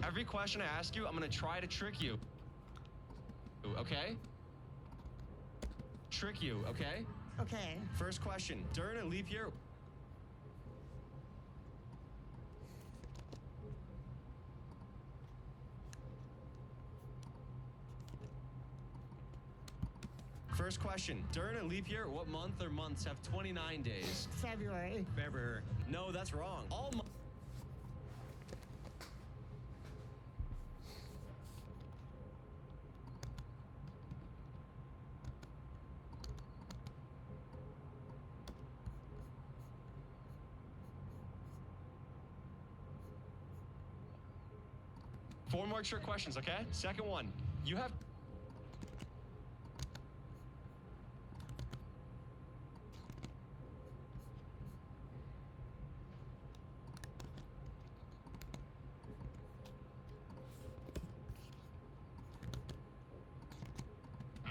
Every question I ask you, I'm gonna try to trick you. Okay? Trick you, okay? Okay. First question. During a leap year, First question. During a leap year, what month or months have 29 days? February. February. No, that's wrong. All months. Four more trick questions, okay? Second one. You have...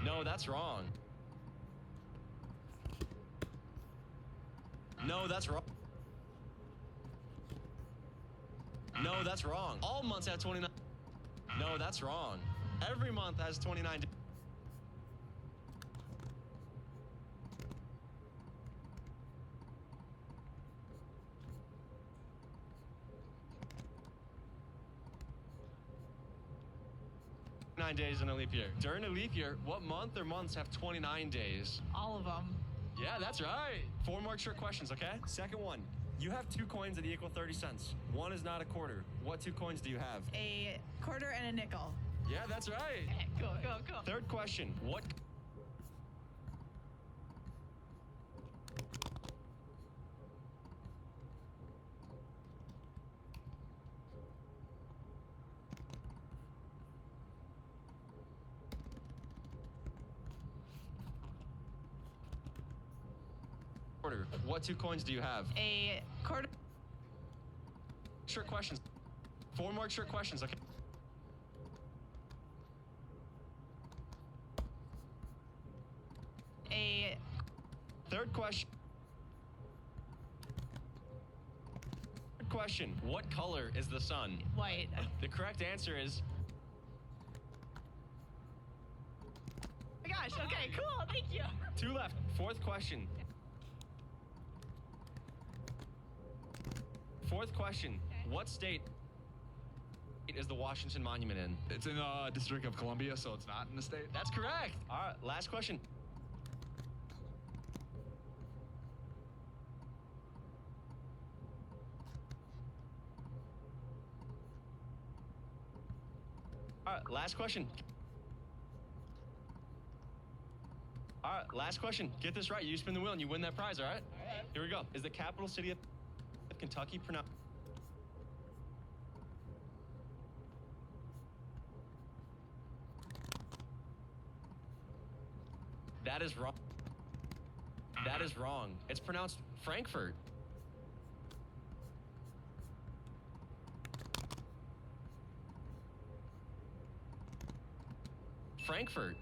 No, that's wrong. No, that's wrong. No, that's wrong. All months have 29. No, that's wrong. Every month has 29 days. Days in a leap year. During a leap year, what month or months have 29 days? All of them. Yeah, that's right. Four more trick questions, okay? Second one. You have 2 coins that equal 30 cents. One is not a quarter. What 2 coins do you have? A quarter and a nickel. Yeah, that's right. Go. Third question. What... What 2 coins do you have? A quarter. Trick questions. 4 more trick questions, okay? A Third question. Third question. What color is the sun? white. The correct answer is... Oh my gosh, okay, cool, thank you. 2 left. Fourth question. Fourth question. What state is the Washington Monument in? It's in the District of Columbia, so it's not in the state. That's correct. All right, last question. All right, last question. All right, last question. Get this right. You spin the wheel and you win that prize, all right? All right. Here we go. Is the capital city of Kentucky pronounced? That is wrong. That is wrong. It's pronounced Frankfurt. Frankfurt.